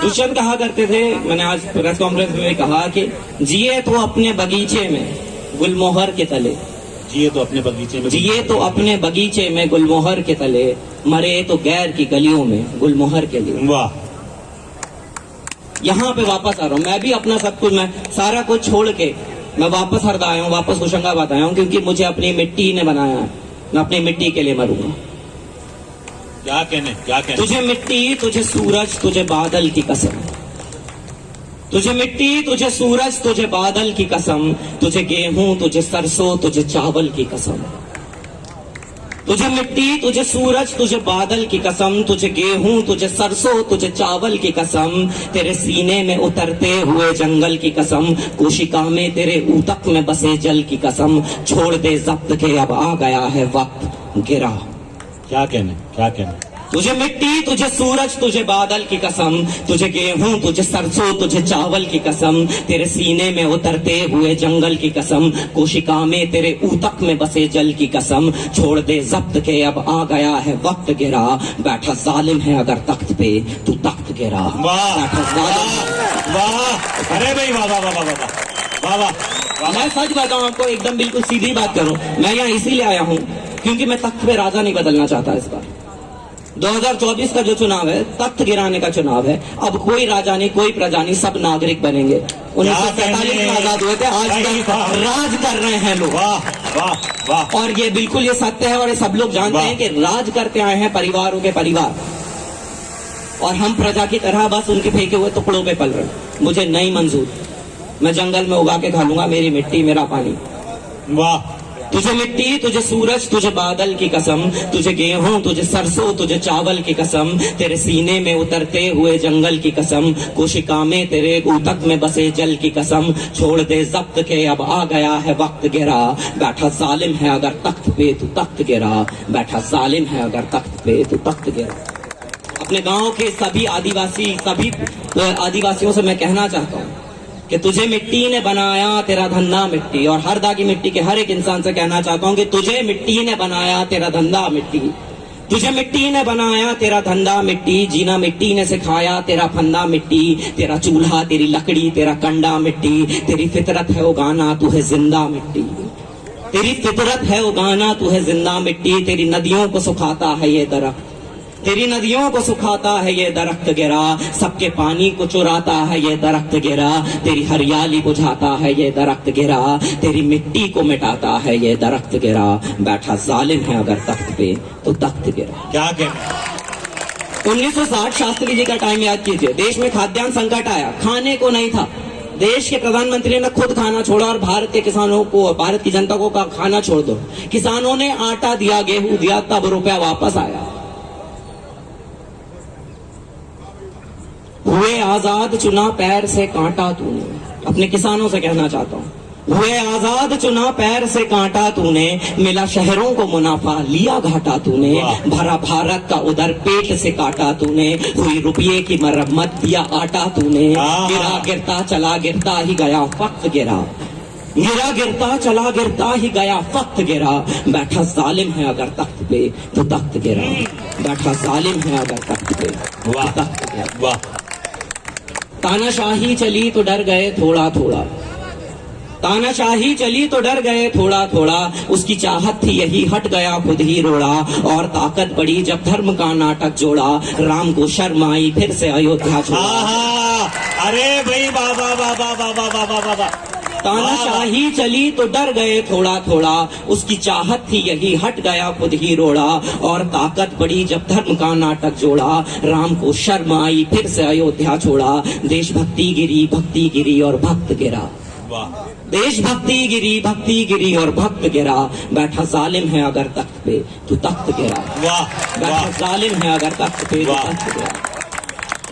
दुष्यंत कहा करते थे, मैंने आज प्रेस कॉन्फ्रेंस में कहा कि जिए तो अपने बगीचे में गुलमोहर के तले, जिए तो अपने बगीचे में, जिए तो अपने बगीचे में गुलमोहर के तले, मरे तो गैर की गलियों में गुलमोहर के लिए। वाह। यहाँ पे वापस आ रहा हूँ मैं भी, अपना सब कुछ, मैं सारा कुछ छोड़ के मैं वापस हरदा आया हूँ, वापस होशंगाबाद आया हूँ, क्योंकि मुझे अपनी मिट्टी ने बनाया है। मैं अपनी मिट्टी के लिए मरूंगा। क्या कहने, क्या कहने? तुझे मिट्टी, तुझे सूरज, तुझे बादल की कसम, तुझे मिट्टी, तुझे सूरज, तुझे बादल की कसम, तुझे गेहूं, तुझे सरसों, तुझे चावल की कसम, तुझे मिट्टी, तुझे सूरज, तुझे बादल की कसम, तुझे गेहूं, तुझे सरसों, तुझे चावल की कसम, तेरे सीने में उतरते हुए जंगल की कसम, कोशिका में तेरे ऊतक में बसे जल की कसम, छोड़ दे जब्त के अब आ गया है वक्त गिरा। क्या कहने, क्या कहने? तुझे मिट्टी, तुझे सूरज, तुझे बादल की कसम, तुझे गेहूं, तुझे सरसों, तुझे चावल की कसम, तेरे सीने में उतरते हुए जंगल की कसम, कोशिका में तेरे ऊतक में बसे जल की कसम, छोड़ दे जब्त के अब आ गया है वक्त गिरा, बैठा जालिम है अगर तख्त पे तू तख्त गिरा। वाह, बैठा जालिम। वाह, अरे भाई वाह वाह वाह वाह वाह वाह वाह। मैं सच बताऊं आपको, एकदम बिल्कुल सीधी बात करूं, मैं यहाँ इसीलिए आया हूँ क्योंकि मैं तख्त पे राजा नहीं बदलना चाहता। इस बार 2024 का जो चुनाव है, तख्त गिराने का चुनाव है। अब कोई राजा नहीं, कोई प्रजा नहीं, सब नागरिक बनेंगे। 1947 में आजाद हुए थे, आज तक राज कर रहे हैं लोग। वाह वाह वाह। और ये बिल्कुल ये सत्य है, और ये सब लोग जानते हैं कि राज करते आए हैं परिवारों के परिवार, और हम प्रजा की तरह बस उनके फेंके हुए टुकड़ों पे पल रहे हैं। मुझे नहीं मंजूर, मैं जंगल में उगा के खा लूंगा, मेरी मिट्टी मेरा पानी। वाह। तुझे मिट्टी, तुझे सूरज, तुझे बादल की कसम, तुझे गेहूं, तुझे सरसों, तुझे चावल की कसम, तेरे सीने में उतरते हुए जंगल की कसम, कोशिका में तेरे ऊतक में बसे जल की कसम, छोड़ दे जब्त के अब आ गया है वक्त गिरा, बैठा जालिम है अगर तख्त पे तू तख्त गिरा, बैठा जालिम है अगर तख्त पे तू तख्त गिरा। अपने गांव के सभी आदिवासियों से मैं कहना चाहता हूँ कि तुझे मिट्टी ने बनाया, तेरा धंधा मिट्टी, और हरदा की मिट्टी के हर एक इंसान से कहना चाहता हूँ कि तुझे मिट्टी ने बनाया, तेरा धंधा मिट्टी, तुझे मिट्टी ने बनाया, तेरा धंधा मिट्टी, जीना मिट्टी ने सिखाया, तेरा फंदा मिट्टी, तेरा चूल्हा, तेरी लकड़ी, तेरा कंडा मिट्टी, तेरी फितरत है उगाना, तू है जिंदा मिट्टी, तेरी फितरत है उगाना, तू है जिंदा मिट्टी, तेरी नदियों को सुखाता है ये दरख्त, तेरी नदियों को सुखाता है ये दरख्त गिरा, सबके पानी को चुराता है ये दरख्त गिरा, तेरी हरियाली बुझाता है ये दरख्त गिरा, तेरी मिट्टी को मिटाता है ये दरख्त गिरा, बैठा जालिम है अगर तख्त पे तो तख्त गिरा। क्या कहने? 1960 शास्त्री जी का टाइम याद कीजिए, देश में खाद्यान्न संकट आया, खाने को नहीं था, देश के प्रधानमंत्री ने खुद खाना छोड़ा और भारत के किसानों को, भारत की जनता को कहा खाना छोड़ दो। किसानों ने आटा दिया, गेहूं दिया, तब रुपया वापस आया। हुए आजाद चुना पैर से कांटा तूने, अपने किसानों से कहना चाहता हूँ, हुए आजाद चुना पैर से कांटा तूने, मिला शहरों को मुनाफा लिया घाटा तूने, भरा भारत का उधर पेट से काटा तूने, हुई रुपये की मरम्मत दिया आटा तूने, गिरा गिरता चला गिरता ही गया वक्त गिरा, गिरा गिरता चला गिरता ही गया वक्त गिरा, बैठा जालिम है अगर तख्त पे तो तख्त गिरा, बैठा जालिम है अगर तख्त पे तो तख्त गिरा। वाह। तानाशाही चली तो डर गए थोड़ा थोड़ा, तानाशाही चली तो डर गए थोड़ा थोड़ा, उसकी चाहत थी यही हट गया खुद ही रोड़ा, और ताकत बढ़ी जब धर्म का नाटक जोड़ा, राम को शर्म आई फिर से अयोध्या छोड़ा। अरे भाई वाह वाह वाह वाह वाह वाह वाह वाह वाह। तानाशाही चली तो डर गए थोड़ा थोड़ा, उसकी चाहत थी यही हट गया खुद ही रोड़ा, और ताकत बढ़ी जब धर्म का नाटक जोड़ा, राम को शर्म आई फिर से अयोध्या छोड़ा, देशभक्ति गिरी और भक्त गिरा, देशभक्ति गिरी और भक्त गिरा, बैठा जालिम है अगर तख्त पे तो तख्त गिरा, बैठा जालिम है अगर तख्त पे तो तख्त गिरा।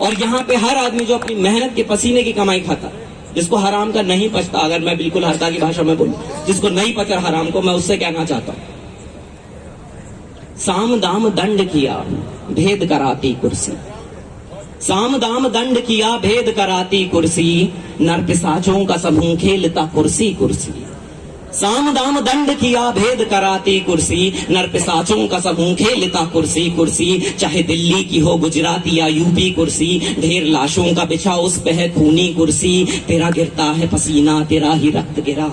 और यहाँ पे हर आदमी जो अपनी मेहनत के पसीने की कमाई खाता, जिसको हराम का नहीं पचता, अगर मैं बिल्कुल हरदा की भाषा में बोलूं, जिसको नहीं पचा हराम को, मैं उससे कहना चाहता हूं, साम दाम दंड किया भेद कराती कुर्सी, साम दाम दंड किया भेद कराती कुर्सी, नर पिशाचों का समूह खेलता कुर्सी कुर्सी, साम दाम दंड किया भेद कराती कुर्सी, नर पिशाचों का समूह खेलता कुर्सी कुर्सी। चाहे दिल्ली की हो गुजराती या यूपी कुर्सी, ढेर लाशों का बिछा उस पे है खूनी कुर्सी। तेरा गिरता है पसीना तेरा ही रक्त गिरा,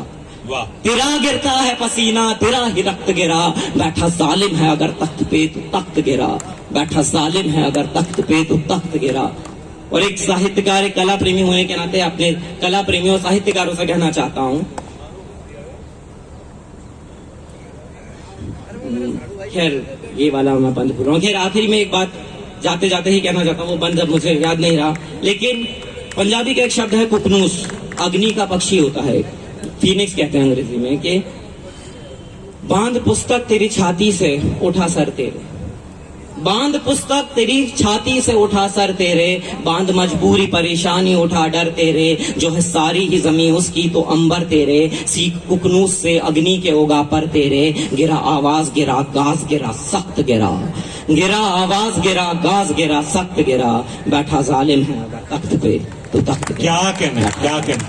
वाह तेरा गिरता है पसीना तेरा ही रक्त गिरा। बैठा जालिम है अगर तख्त पे तो तख्त गिरा, बैठा जालिम है अगर तख्त पे तो तख्त गिरा। और एक साहित्यकार, एक कला प्रेमी होने के नाते अपने कला प्रेमियों साहित्यकारों से कहना चाहता हूं, खैर ये वाला मैं बंद कर रहा हूँ। खैर आखिरी में एक बात जाते जाते ही कहना चाहता हूँ, वो बंद अब मुझे याद नहीं रहा, लेकिन पंजाबी का एक शब्द है कुकनूस, अग्नि का पक्षी होता है, फीनिक्स कहते हैं अंग्रेजी में, कि बांध पुस्तक तेरी छाती से उठा सर तेरे, बांध पुस्तक तेरी छाती से उठा सर तेरे, बांध मजबूरी परेशानी उठा डर तेरे, जो है सारी ही जमीन उसकी तो अंबर तेरे, सीख कुकनूस से अग्नि के होगा पर तेरे। गिरा आवाज गिरा गाज गिरा सख्त गिरा, गिरा आवाज गिरा गाज गिरा सख्त गिरा। बैठा जालिम है अगर तख्त पे तो तख्त पे। क्या कहना, क्या कहना।